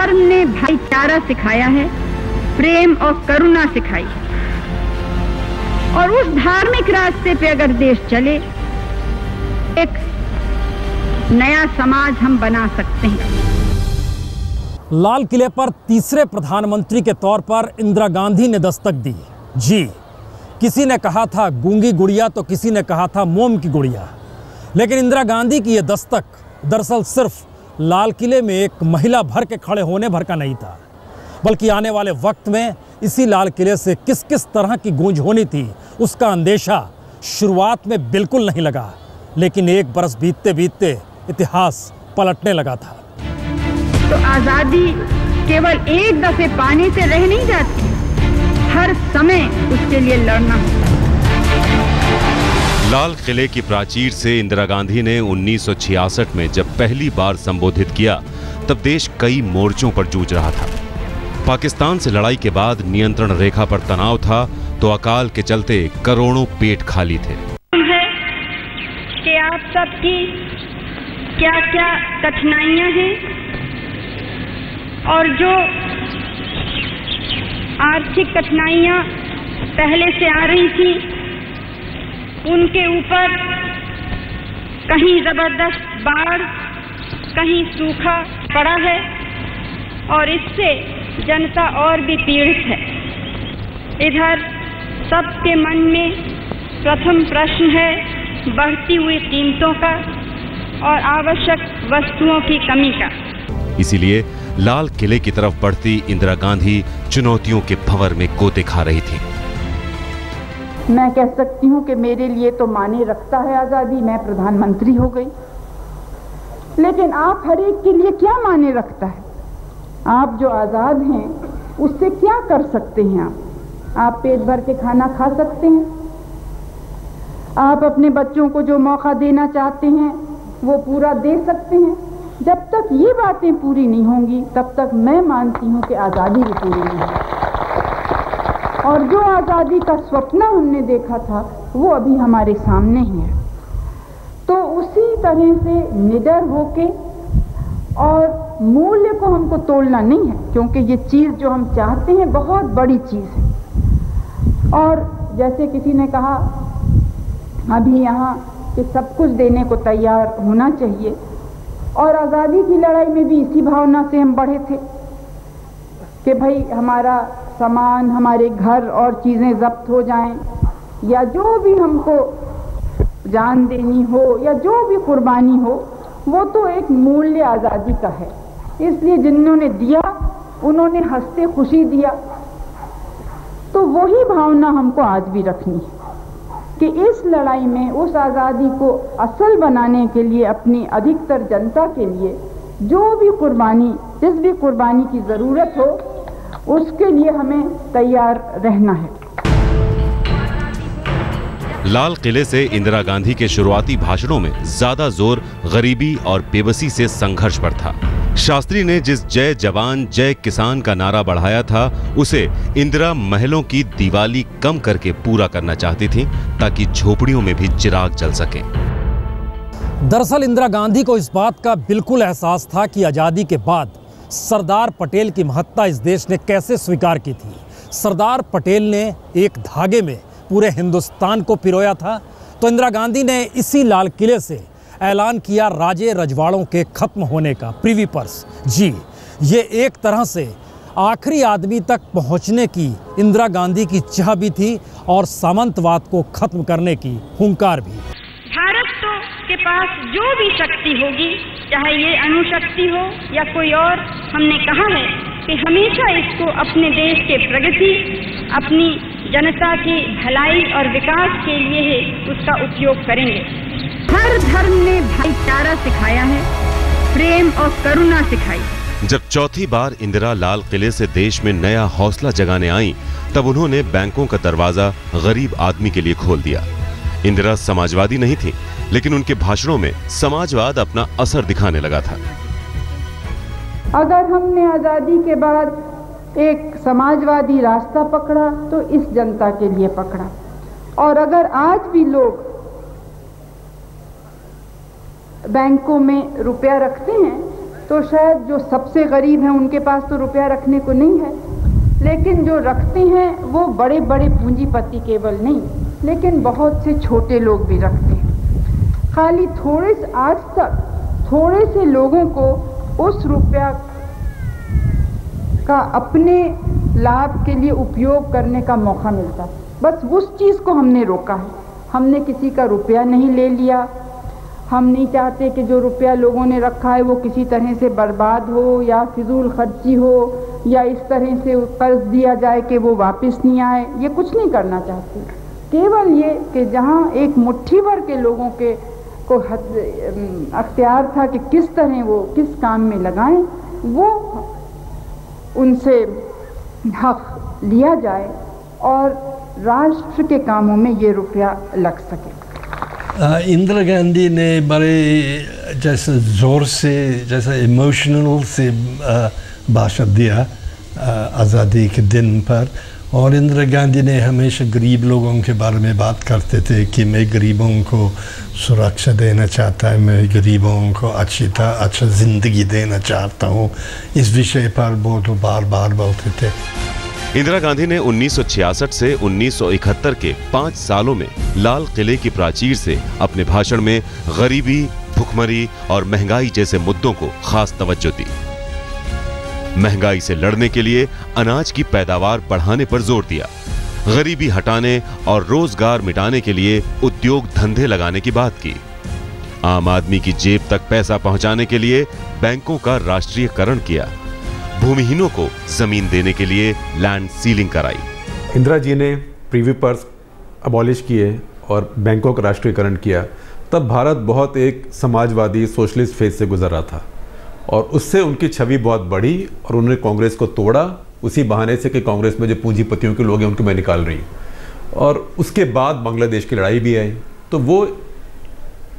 धर्म ने भाईचारा सिखाया है, प्रेम और करुणा सिखाई है। और उस धार्मिक रास्ते पे अगर देश चले, एक नया समाज हम बना सकते हैं। लाल किले पर तीसरे प्रधानमंत्री के तौर पर इंदिरा गांधी ने दस्तक दी। जी, किसी ने कहा था गूंगी गुड़िया तो किसी ने कहा था मोम की गुड़िया, लेकिन इंदिरा गांधी की यह दस्तक दरअसल सिर्फ लाल किले में एक महिला भर के खड़े होने भर का नहीं था, बल्कि आने वाले वक्त में इसी लाल किले से किस किस तरह की गूंज होनी थी उसका अंदेशा शुरुआत में बिल्कुल नहीं लगा। लेकिन एक बरस बीतते बीतते इतिहास पलटने लगा था। तो आजादी केवल एक दफे पाने से रह नहीं जाती, हर समय उसके लिए लड़ना होता है। लाल किले की प्राचीर से इंदिरा गांधी ने 1966 में जब पहली बार संबोधित किया, तब देश कई मोर्चों पर जूझ रहा था। पाकिस्तान से लड़ाई के बाद नियंत्रण रेखा पर तनाव था, तो अकाल के चलते करोड़ों पेट खाली थे। है कि आप सबकी क्या क्या कठिनाइयां हैं और जो आर्थिक कठिनाइयां पहले से आ रही थी, उनके ऊपर कहीं जबरदस्त बाढ़, कहीं सूखा पड़ा है और इससे जनता और भी पीड़ित है। इधर सबके मन में प्रथम प्रश्न है बढ़ती हुई कीमतों का और आवश्यक वस्तुओं की कमी का। इसीलिए लाल किले की तरफ बढ़ती इंदिरा गांधी चुनौतियों के भंवर में गोते खा रही थी। मैं कह सकती हूँ कि मेरे लिए तो माने रखता है आज़ादी, मैं प्रधानमंत्री हो गई, लेकिन आप हर एक के लिए क्या माने रखता है? आप जो आज़ाद हैं उससे क्या कर सकते हैं? आप पेट भर के खाना खा सकते हैं, आप अपने बच्चों को जो मौका देना चाहते हैं वो पूरा दे सकते हैं। जब तक ये बातें पूरी नहीं होंगी तब तक मैं मानती हूँ कि आज़ादी भी पूरी नहीं है। और जो आज़ादी का स्वप्न हमने देखा था वो अभी हमारे सामने ही है। तो उसी तरह से निडर होके, और मूल्य को हमको तोड़ना नहीं है, क्योंकि ये चीज़ जो हम चाहते हैं बहुत बड़ी चीज़ है। और जैसे किसी ने कहा अभी यहाँ कि सब कुछ देने को तैयार होना चाहिए, और आज़ादी की लड़ाई में भी इसी भावना से हम बढ़े थे कि भाई हमारा सामान, हमारे घर और चीज़ें जब्त हो जाएं, या जो भी हमको जान देनी हो या जो भी कुर्बानी हो, वो तो एक मूल्य आज़ादी का है। इसलिए जिन्होंने दिया उन्होंने हंसते खुशी दिया। तो वही भावना हमको आज भी रखनी है कि इस लड़ाई में उस आज़ादी को असल बनाने के लिए अपनी अधिकतर जनता के लिए जो भी कुर्बानी, जिस भी कुर्बानी की ज़रूरत हो, उसके लिए हमें तैयार रहना है। लाल किले से इंदिरा गांधी के शुरुआती भाषणों में ज्यादा जोर गरीबी और बेबसी से संघर्ष पर था। शास्त्री ने जिस जय जवान जय किसान का नारा बढ़ाया था, उसे इंदिरा महलों की दिवाली कम करके पूरा करना चाहती थी, ताकि झोपड़ियों में भी चिराग जल सके। दरअसल इंदिरा गांधी को इस बात का बिल्कुल एहसास था कि आज़ादी के बाद सरदार पटेल की महत्ता इस देश ने कैसे स्वीकार की थी। सरदार पटेल ने एक धागे में पूरे हिंदुस्तान को पिरोया था, तो इंदिरा गांधी ने इसी लाल किले से ऐलान किया राजे रजवाड़ों के खत्म होने का, प्रिवी पर्स। जी, ये एक तरह से आखिरी आदमी तक पहुंचने की इंदिरा गांधी की चाह भी थी और सामंतवाद को खत्म करने की हुंकार भी। भारत तो के पास जो भी शक्ति होगी, चाहे ये अणुशक्ति हो या कोई और, हमने कहा है कि हमेशा इसको अपने देश के प्रगति, अपनी जनता की भलाई और विकास के लिए ही उसका उपयोग करेंगे। हर धर्म ने भाईचारा सिखाया है, प्रेम और करुणा सिखाई। जब चौथी बार इंदिरा लाल किले से देश में नया हौसला जगाने आई, तब उन्होंने बैंकों का दरवाजा गरीब आदमी के लिए खोल दिया। इंदिरा समाजवादी नहीं थी, लेकिन उनके भाषणों में समाजवाद अपना असर दिखाने लगा था। अगर हमने आज़ादी के बाद एक समाजवादी रास्ता पकड़ा तो इस जनता के लिए पकड़ा, और अगर आज भी लोग बैंकों में रुपया रखते हैं तो शायद जो सबसे गरीब हैं उनके पास तो रुपया रखने को नहीं है, लेकिन जो रखते हैं वो बड़े बड़े पूंजीपति केवल नहीं, लेकिन बहुत से छोटे लोग भी रखते हैं। खाली आज तक थोड़े से लोगों को उस रुपया का अपने लाभ के लिए उपयोग करने का मौका मिलता है। बस उस चीज़ को हमने रोका है। हमने किसी का रुपया नहीं ले लिया। हम नहीं चाहते कि जो रुपया लोगों ने रखा है वो किसी तरह से बर्बाद हो या फिजूल खर्ची हो या इस तरह से कर्ज दिया जाए कि वो वापस नहीं आए। ये कुछ नहीं करना चाहते। केवल ये कि जहाँ एक मुट्ठी भर के लोगों के को अख्तियार था कि किस तरह वो किस काम में लगाएं, वो उनसे हक लिया जाए और राष्ट्र के कामों में ये रुपया लग सके। इंदिरा गांधी ने बड़े जैसे ज़ोर से, जैसे इमोशनल से भाषण दिया आज़ादी के दिन पर, और इंदिरा गांधी ने हमेशा गरीब लोगों के बारे में बात करते थे कि मैं गरीबों को सुरक्षा देना चाहता है, मैं गरीबों को अच्छा ज़िंदगी देना चाहता हूँ। इस विषय पर बहुत बार बार बोलते थे। इंदिरा गांधी ने 1966 से 1971 के 5 सालों में लाल किले की प्राचीर से अपने भाषण में गरीबी, भुखमरी और महंगाई जैसे मुद्दों को खास तवज्जो दी। महंगाई से लड़ने के लिए अनाज की पैदावार बढ़ाने पर जोर दिया, गरीबी हटाने और रोजगार मिटाने के लिए उद्योग धंधे लगाने की बात की। आम आदमी की जेब तक पैसा पहुंचाने के लिए बैंकों का राष्ट्रीयकरण किया। भूमिहीनों को जमीन देने के लिए लैंड सीलिंग कराई। इंदिरा जी ने प्रीवी पर्स अबॉलिश किए और बैंकों का राष्ट्रीयकरण किया। तब भारत बहुत एक समाजवादी सोशलिस्ट फेज से गुजर रहा था और उससे उनकी छवि बहुत बढ़ी और उन्होंने कांग्रेस को तोड़ा, उसी बहाने से कि कांग्रेस में जो पूंजीपतियों के लोग हैं उनको मैं निकाल रही। और उसके बाद बांग्लादेश की लड़ाई भी आई। तो वो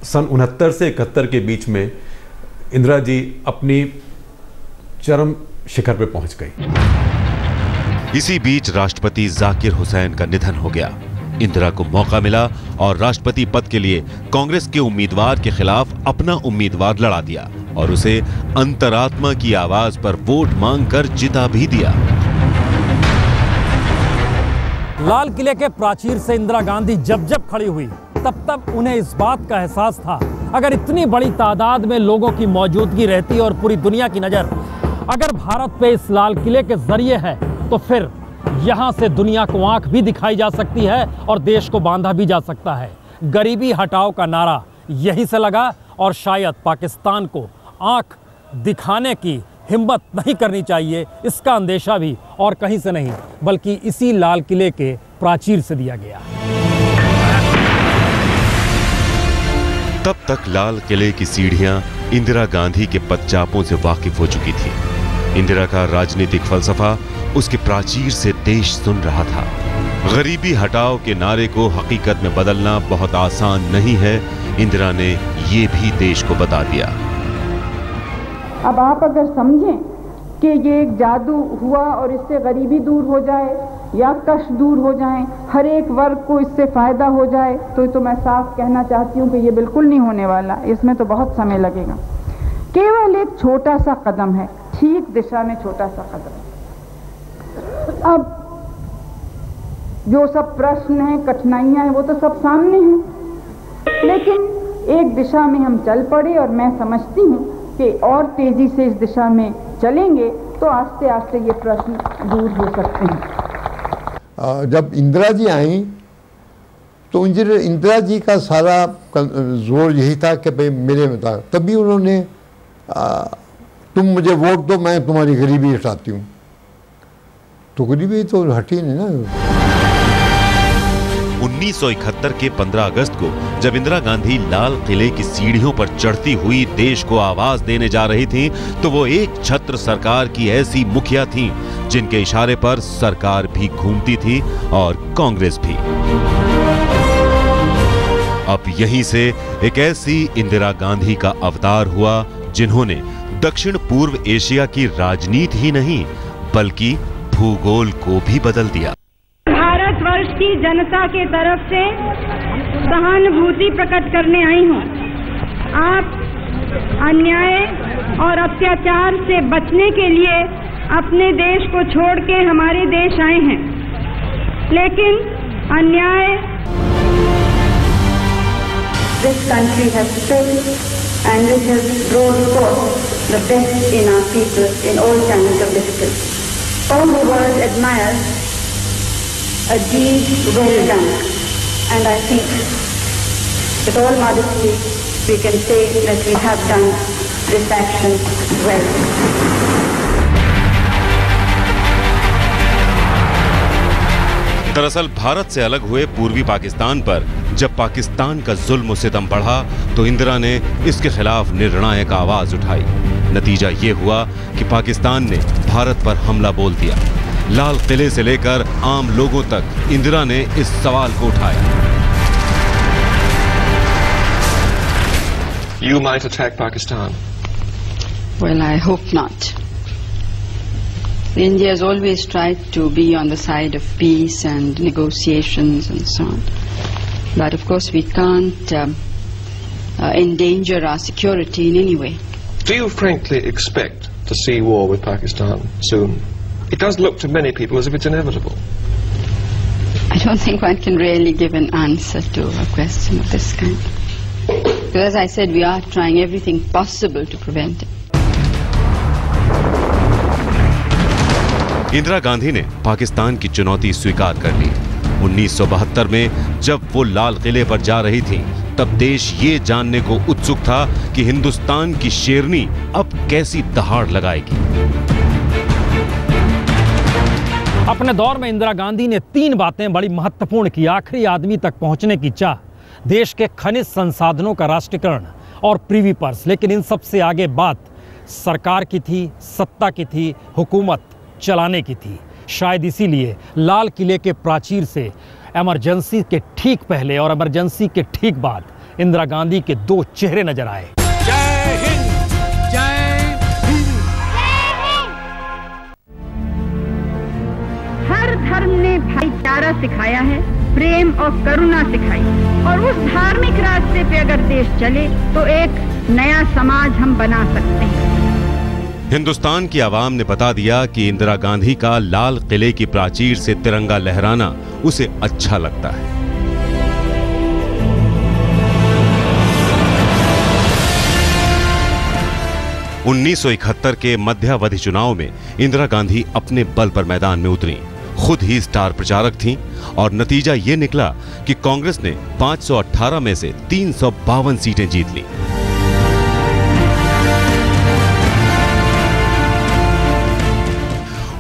सन 69 से 71 के बीच में इंदिरा जी अपनी चरम शिखर पे पहुंच गई। इसी बीच राष्ट्रपति जाकिर हुसैन का निधन हो गया। इंदिरा को मौका मिला और राष्ट्रपति पद के लिए कांग्रेस के उम्मीदवार के खिलाफ अपना उम्मीदवार लड़ा दिया और उसे अंतरात्मा की आवाज पर वोट मांगकर जिता भी दिया। लाल किले के प्राचीर से इंदिरा गांधी जब जब खड़ी हुई तब तब उन्हें इस बात का एहसास था, अगर इतनी बड़ी तादाद में लोगों की मौजूदगी रहती और पूरी दुनिया की नजर अगर भारत पे इस लाल किले के जरिए है तो फिर यहां से दुनिया को आंख भी दिखाई जा सकती है और देश को बांधा भी जा सकता है। गरीबी हटाओ का नारा यहीं से लगा और शायद पाकिस्तान को आंख दिखाने की हिम्मत नहीं करनी चाहिए, इसका अंदेशा भी और कहीं से नहीं बल्कि इसी लाल किले के प्राचीर से दिया गया। तब तक लाल किले की सीढ़ियां इंदिरा गांधी के पदचापों से वाकिफ हो चुकी थी। इंदिरा का राजनीतिक फलसफा उसके प्राचीर से देश सुन रहा था। गरीबी हटाओ के नारे को हकीकत में बदलना बहुत आसान नहीं है, इंदिरा ने ये भी देश को बता दिया। अब आप अगर समझें कि ये एक जादू हुआ और इससे गरीबी दूर हो जाए या कष्ट दूर हो जाए, हर एक वर्ग को इससे फायदा हो जाए, तो मैं साफ कहना चाहती हूँ कि ये बिल्कुल नहीं होने वाला। इसमें तो बहुत समय लगेगा। केवल एक छोटा सा कदम है, ठीक दिशा में छोटा सा कदम। अब जो सब प्रश्न हैं, कठिनाइयां हैं, वो तो सब सामने हैं, लेकिन एक दिशा में हम चल पड़े और मैं समझती हूँ कि और तेजी से इस दिशा में चलेंगे तो आस्ते आस्ते ये प्रश्न दूर हो सकते हैं। जब इंदिरा जी आई तो इंदिरा जी का सारा जोर यही था कि भाई मेरे मुताबिक, तभी उन्होंने तुम मुझे वोट दो, मैं तुम्हारी गरीबी हटाती हूँ। तो गरीबी तो हटी नहीं ना। 1971 के 15 अगस्त को जब इंदिरा गांधी लाल किले की सीढ़ियों पर चढ़ती हुई देश को आवाज देने जा रही थीं, तो वो एक छत्र सरकार की ऐसी मुखिया थीं जिनके इशारे पर सरकार भी घूमती थी और कांग्रेस भी। अब यहीं से एक ऐसी इंदिरा गांधी का अवतार हुआ जिन्होंने दक्षिण पूर्व एशिया की राजनीति ही नहीं बल्कि भूगोल को भी बदल दिया। भारतवर्ष की जनता के तरफ से सहानुभूति प्रकट करने आई हूँ। आप अन्याय और अत्याचार से बचने के लिए अपने देश को छोड़ के हमारे देश आए हैं, लेकिन अन्याय This country has stood and it has brought forth the best in our people in all kinds of difficulty. All the world admires a deed well done, and I think with all modesty we can say that we have done this action well. दरअसल भारत से अलग हुए पूर्वी पाकिस्तान पर जब पाकिस्तान का जुल्म सितम बढ़ा तो इंदिरा ने इसके खिलाफ निर्णायक आवाज उठाई। नतीजा ये हुआ कि पाकिस्तान ने भारत पर हमला बोल दिया। लाल किले से लेकर आम लोगों तक इंदिरा ने इस सवाल को उठाया। You might attack Pakistan. Well, I hope not. India has always tried to be on the side of peace and negotiations and so on. But of course we can't endanger our security in any way. Do you frankly expect to see war with Pakistan soon? It does look to many people as if it's inevitable. I don't think one can really give an answer to a question of this kind. Because as I said, we are trying everything possible to prevent it. Indira Gandhi ने पाकिस्तान की चुनौती स्वीकार कर ली। 1972 में जब वो लाल किले पर जा रही थी तब देश ये जानने को उत्सुक था कि हिंदुस्तान की शेरनी अब कैसी दहाड़ लगाएगी। अपने दौर में इंदिरा गांधी ने 3 बातें बड़ी महत्वपूर्ण की। आखिरी आदमी तक पहुंचने की चाह, देश के खनिज संसाधनों का राष्ट्रीयकरण और प्रीवी पर्स। लेकिन इन सबसे आगे बात सरकार की थी, सत्ता की थी, हुकूमत चलाने की थी। शायद इसीलिए लाल किले के प्राचीर से इमरजेंसी के ठीक पहले और इमरजेंसी के ठीक बाद इंदिरा गांधी के 2 चेहरे नजर आए। जय हिंद, जय हिंद। हर धर्म ने भाईचारा सिखाया है, प्रेम और करुणा सिखाई, और उस धार्मिक रास्ते पे अगर देश चले तो एक नया समाज हम बना सकते हैं। हिंदुस्तान की आवाम ने बता दिया कि इंदिरा गांधी का लाल किले की प्राचीर से तिरंगा लहराना उसे अच्छा लगता है। – 1971 के मध्यावधि चुनाव में इंदिरा गांधी अपने बल पर मैदान में उतरी। खुद ही स्टार प्रचारक थीं और नतीजा ये निकला कि कांग्रेस ने 518 में से 352 सीटें जीत ली।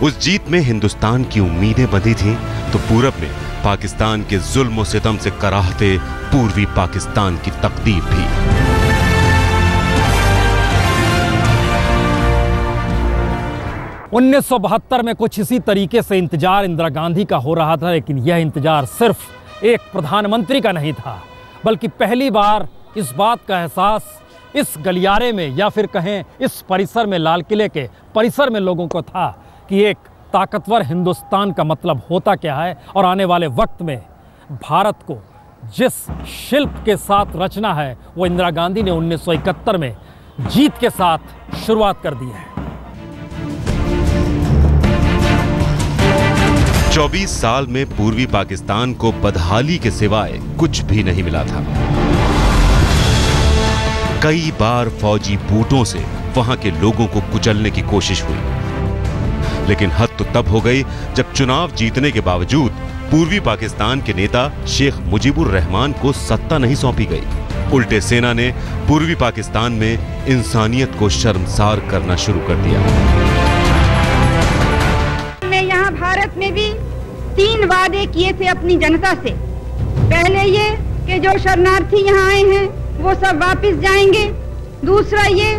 उस जीत में हिंदुस्तान की उम्मीदें बंधी थीं तो पूरब में पाकिस्तान के जुल्म और सितम से कराहते पूर्वी पाकिस्तान की तकदीर भी। उन्नीस 1972 में कुछ इसी तरीके से इंतजार इंदिरा गांधी का हो रहा था, लेकिन यह इंतजार सिर्फ एक प्रधानमंत्री का नहीं था, बल्कि पहली बार इस बात का एहसास इस गलियारे में या फिर कहें इस परिसर में, लाल किले के परिसर में लोगों को था कि एक ताकतवर हिंदुस्तान का मतलब होता क्या है और आने वाले वक्त में भारत को जिस शिल्प के साथ रचना है वो इंदिरा गांधी ने 1971 में जीत के साथ शुरुआत कर दी है। 24 साल में पूर्वी पाकिस्तान को बदहाली के सिवाय कुछ भी नहीं मिला था। कई बार फौजी बूटों से वहां के लोगों को कुचलने की कोशिश हुई, लेकिन हद तो तब हो गई जब चुनाव जीतने के बावजूद पूर्वी पाकिस्तान के नेता शेख मुजीबुर रहमान को सत्ता नहीं सौंपी गई। उल्टे सेना ने पूर्वी पाकिस्तान में इंसानियत को शर्मसार करना शुरू कर दिया। मैं यहाँ भारत में भी 3 वादे किए थे अपनी जनता से। पहले ये कि जो शरणार्थी यहाँ आए हैं वो सब वापस जाएंगे। दूसरा ये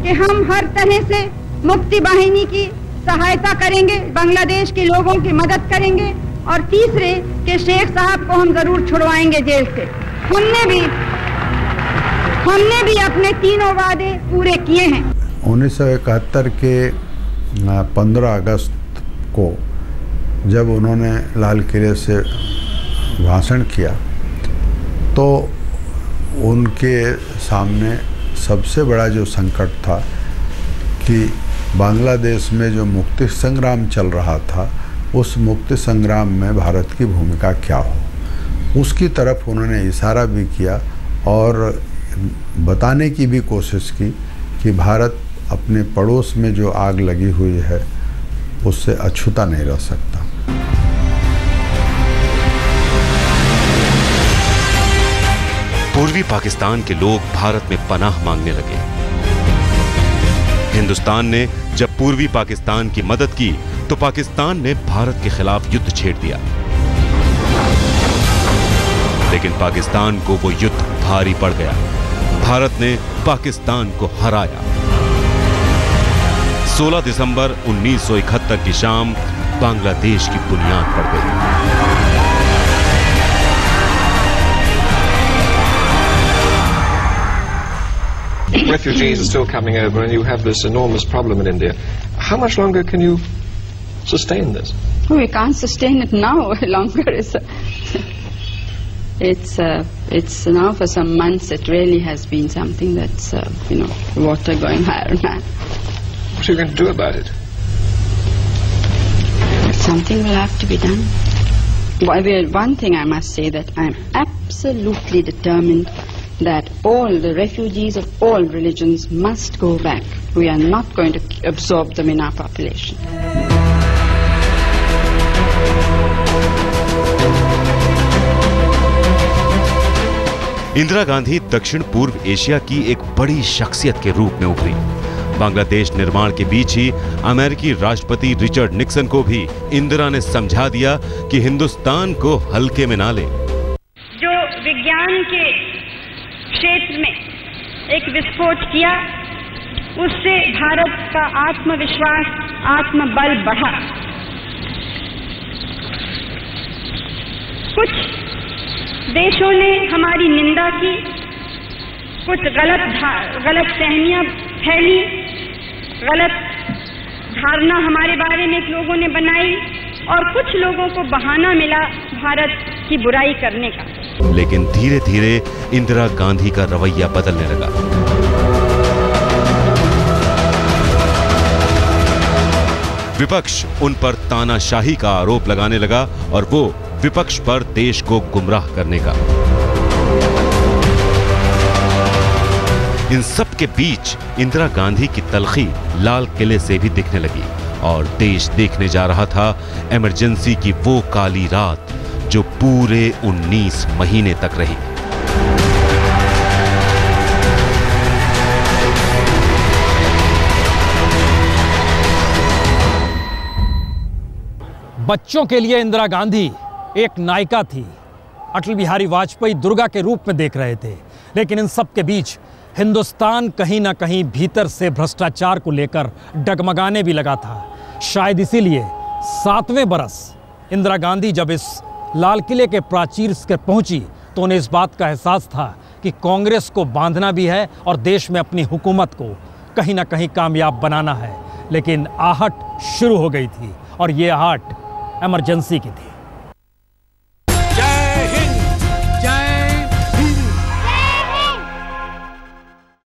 कि हम हर तरह से मुक्ति वाहिनी की सहायता करेंगे, बांग्लादेश के लोगों की मदद करेंगे, और तीसरे कि शेख साहब को हम जरूर छुड़वाएंगे जेल से। हमने भी अपने 3 वादे पूरे किए हैं। 1971 के 15 अगस्त को जब उन्होंने लाल किले से भाषण किया तो उनके सामने सबसे बड़ा जो संकट था कि बांग्लादेश में जो मुक्ति संग्राम चल रहा था, उस मुक्ति संग्राम में भारत की भूमिका क्या हो, उसकी तरफ उन्होंने इशारा भी किया और बताने की भी कोशिश की कि भारत अपने पड़ोस में जो आग लगी हुई है उससे अछूता नहीं रह सकता। पूर्वी पाकिस्तान के लोग भारत में पनाह मांगने लगे। हिंदुस्तान ने जब पूर्वी पाकिस्तान की मदद की तो पाकिस्तान ने भारत के खिलाफ युद्ध छेड़ दिया, लेकिन पाकिस्तान को वो युद्ध भारी पड़ गया। भारत ने पाकिस्तान को हराया। 16 दिसंबर 1971 की शाम बांग्लादेश की बुनियाद पड़ गई। Refugees are still coming over and you have this enormous problem in India. How much longer can you sustain this? Oh, we can't sustain it now longer. It's now for some months it really has been something that's, water going higher and higher. What are you going to do about it? Something will have to be done. One thing I must say, that I'm absolutely determined that all the refugees of all religions must go back. We are not going to absorb them in our population. Indira Gandhi दक्षिण पूर्व Asia की एक बड़ी शख्सियत के रूप में उभरी। बांग्लादेश निर्माण के बीच ही अमेरिकी राष्ट्रपति रिचर्ड निक्सन को भी इंदिरा ने समझा दिया कि हिंदुस्तान को हल्के में ना ले। जो विज्ञान के क्षेत्र में एक विस्फोट किया, उससे भारत का आत्मविश्वास, आत्मबल बढ़ा। कुछ देशों ने हमारी निंदा की, कुछ गलत सहमियां फैली, गलत धारणा हमारे बारे में लोगों ने बनाई और कुछ लोगों को बहाना मिला भारत की बुराई करने का। लेकिन धीरे धीरे इंदिरा गांधी का रवैया बदलने लगा। विपक्ष उन पर तानाशाही का आरोप लगाने लगा और वो विपक्ष पर देश को गुमराह करने का। इन सब के बीच इंदिरा गांधी की तलखी लाल किले से भी दिखने लगी और देश देखने जा रहा था इमरजेंसी की वो काली रात जो पूरे 19 महीने तक रही। बच्चों के लिए इंदिरा गांधी एक नायिका थी। अटल बिहारी वाजपेयी दुर्गा के रूप में देख रहे थे, लेकिन इन सब के बीच हिंदुस्तान कहीं ना कहीं भीतर से भ्रष्टाचार को लेकर डगमगाने भी लगा था। शायद इसीलिए 7वें बरस इंदिरा गांधी जब इस लाल किले के प्राचीर से पहुंची तो उन्हें इस बात का एहसास था कि कांग्रेस को बांधना भी है और देश में अपनी हुकूमत को कहीं ना कहीं कामयाब बनाना है। लेकिन आहट शुरू हो गई थी और ये आहट इमरजेंसी की थी।